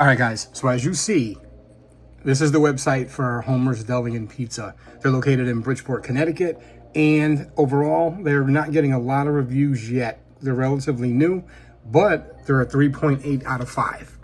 All right, guys, so as you see, this is the website for Homers DeliandPizza. They're located in Bridgeport, Connecticut, and overall, they're not getting a lot of reviews yet. They're relatively new, but they're a 3.8 out of 5.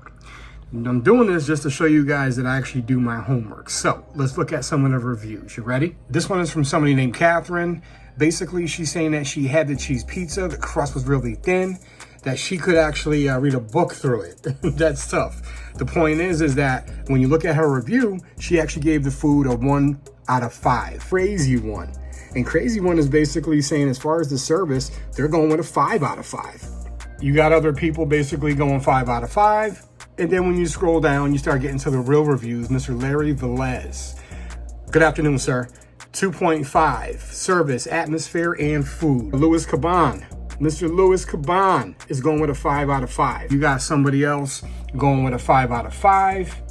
And I'm doing this just to show you guys that I actually do my homework. So let's look at some of the reviews. You ready? This one is from somebody named Catherine. Basically, she's saying that she had the cheese pizza. The crust was really thin, that she could actually read a book through it. That's tough. The point is that when you look at her review, she actually gave the food a 1 out of 5. Crazy one. And crazy one is basically saying as far as the service, they're going with a 5 out of 5. You got other people basically going 5 out of 5. And then when you scroll down, you start getting to the real reviews. Mr. Larry Velez. Good afternoon, sir. 2.5. Service, atmosphere, and food. Louis Caban. Mr. Louis Caban is going with a 5 out of 5. You got somebody else going with a 5 out of 5.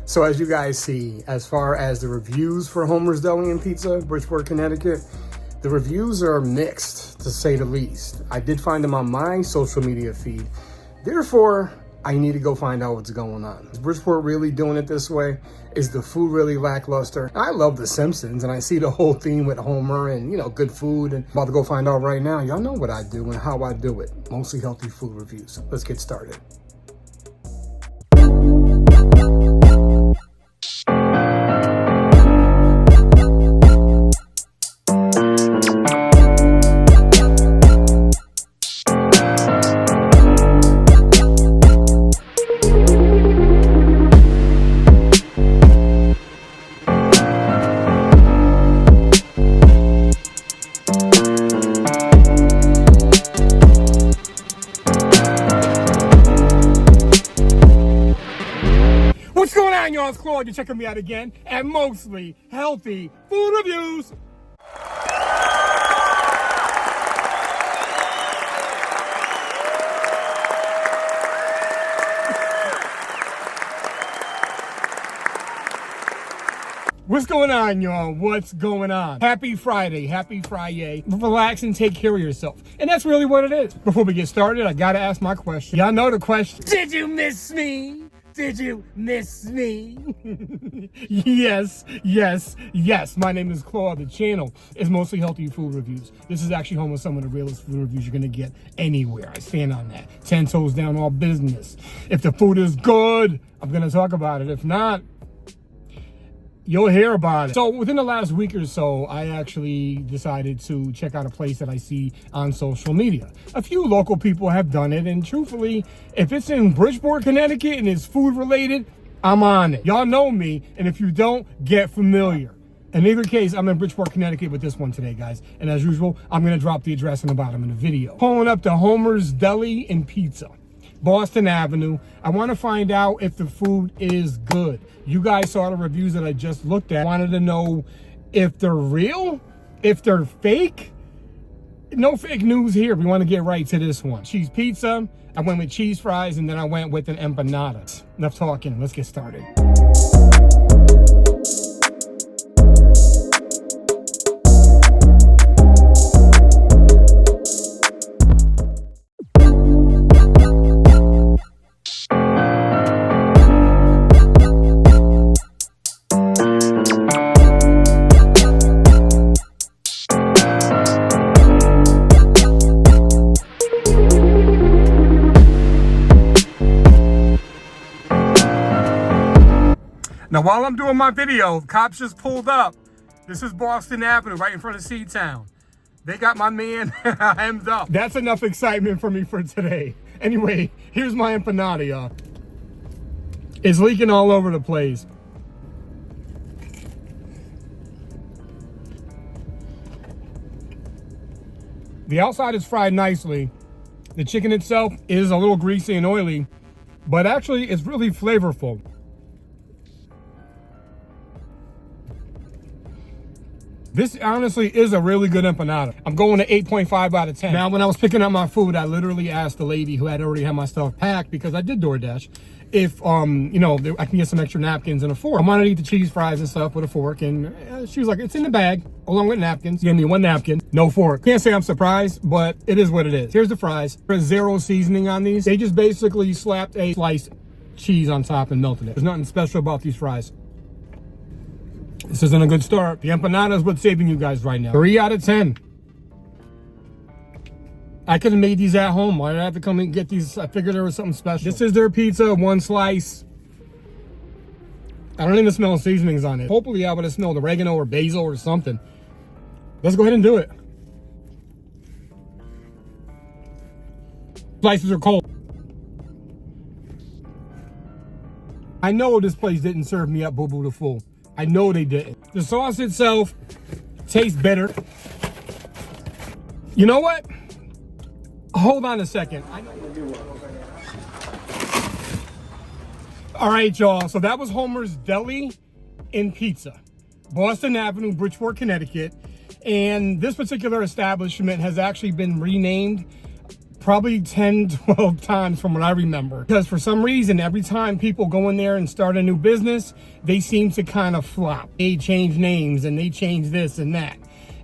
So as you guys see, as far as the reviews for Homers DeliandPizza, Bridgeport, Connecticut, the reviews are mixed, to say the least. I did find them on my social media feed. Therefore, I need to go find out what's going on. Is Bridgeport really doing it this way? Is the food really lackluster? I love The Simpsons, and I see the whole theme with Homer and, good food. And I'm about to go find out right now. Y'all know what I do and how I do it. Mostly healthy food reviews. Let's get started. What's going on, y'all? It's Claude. You're checking me out again at Mostly Healthy Food Reviews. What's going on, y'all? What's going on? Happy Friday. Happy Friday. Relax and take care of yourself. And that's really what it is. Before we get started, I gotta ask my question. Y'all know the question. Did you miss me? Did you miss me? Yes. My name is Claude. The channel is Mostly Healthy Food Reviews. This is actually home of some of the realest food reviews you're gonna get anywhere. I stand on that. 10 toes down, all business. If the food is good, I'm gonna talk about it. If not, you'll hear about it. So within the last week or so, I actually decided to check out a place that I see on social media. A few local people have done it, and truthfully, if it's in Bridgeport, Connecticut, and it's food related, I'm on it. Y'all know me, and if you don't, get familiar. In either case, I'm in Bridgeport, Connecticut with this one today, guys. And as usual, I'm gonna drop the address in the bottom of the video. Pulling up to Homers DeliandPizza, Boston Avenue. I want to find out if the food is good. You guys saw the reviews that I just looked at. I wanted to know if they're real, if they're fake. No fake news here. We want to get right to this one. Cheese pizza. I went with cheese fries, and then I went with an empanada. Enough talking. Let's get started. Now, while I'm doing my video, cops just pulled up. This is Boston Avenue, right in front of C-Town. They got my man hemmed up. That's enough excitement for me for today. Anyway, here's my empanada, y'all. It's leaking all over the place. The outside is fried nicely. The chicken itself is a little greasy and oily, but actually it's really flavorful. This honestly is a really good empanada. I'm going to 8.5 out of 10. Now, when I was picking up my food, I literally asked the lady who had already had my stuff packed, because I did DoorDash, if, I can get some extra napkins and a fork. I wanted to eat the cheese fries and stuff with a fork, and she was like, it's in the bag, along with napkins. Give me one napkin, no fork. Can't say I'm surprised, but it is what it is. Here's the fries. There's zero seasoning on these. They just basically slapped a slice cheese on top and melted it. There's nothing special about these fries. This isn't a good start. The empanada is what's saving you guys right now. 3 out of 10. I could have made these at home. Why did I have to come and get these? I figured there was something special. This is their pizza, 1 slice. I don't even smell seasonings on it. Hopefully I would have smelled oregano or basil or something. Let's go ahead and do it. Slices are cold. I know this place didn't serve me up boo-boo to full. I know they didn't. The sauce itself tastes bitter. You know what? Hold on a second. All right, y'all. So that was Homers Deli and Pizza, Boston Avenue, Bridgeport, Connecticut. And this particular establishment has actually been renamed probably 10, 12 times from what I remember. Because for some reason, every time people go in there and start a new business, they seem to kind of flop. They change names and they change this and that.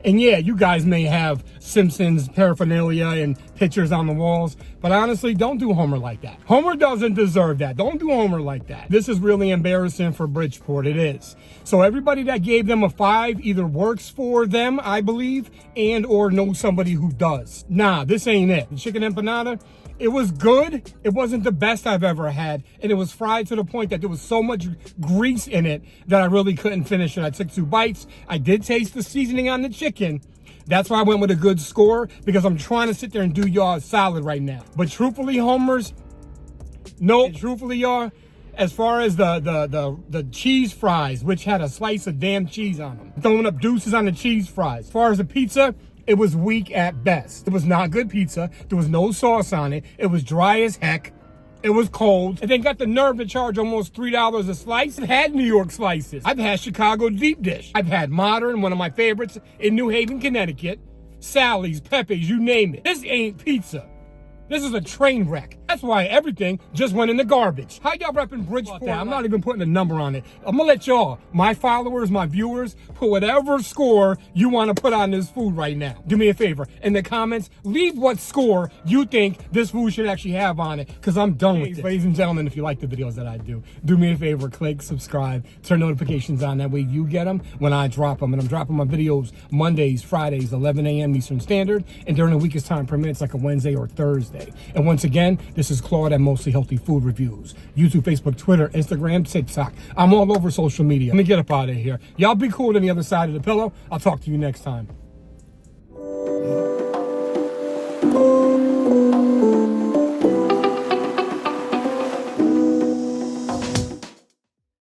And yeah, you guys may have Simpsons paraphernalia and pictures on the walls, but honestly, don't do Homer like that. Homer doesn't deserve that. Don't do Homer like that. This is really embarrassing for Bridgeport. It is. So everybody that gave them a 5 either works for them, I believe, and or knows somebody who does. Nah, this ain't it. The chicken empanada, it was good. It wasn't the best I've ever had. And it was fried to the point that there was so much grease in it that I really couldn't finish it. I took 2 bites. I did taste the seasoning on the chicken. That's why I went with a good score, because I'm trying to sit there and do y'all solid right now. But truthfully, Homers, no, truthfully, y'all, as far as the cheese fries, which had a slice of damn cheese on them, throwing up deuces on the cheese fries. As far as the pizza, it was weak at best. It was not good pizza. There was no sauce on it. It was dry as heck. It was cold. And they got the nerve to charge almost $3 a slice. I've had New York slices. I've had Chicago deep dish. I've had Modern, one of my favorites, in New Haven, Connecticut. Sally's, Pepe's, you name it. This ain't pizza. This is a train wreck. That's why everything just went in the garbage. How y'all repping Bridgeport? I'm not even putting a number on it. I'm gonna let y'all, my followers, my viewers, put whatever score you want to put on this food right now. Do me a favor. In the comments, leave what score you think this food should actually have on it, because I'm done with it. Ladies and gentlemen, if you like the videos that I do me a favor, click subscribe, turn notifications on. That way you get them when I drop them. And I'm dropping my videos Mondays, Fridays, 11 a.m. Eastern Standard. And during the week as time permits, like a Wednesday or Thursday. And once again, this is Claude at Mostly Healthy Food Reviews. YouTube, Facebook, Twitter, Instagram, TikTok. I'm all over social media. Let me get up out of here. Y'all be cool on the other side of the pillow. I'll talk to you next time.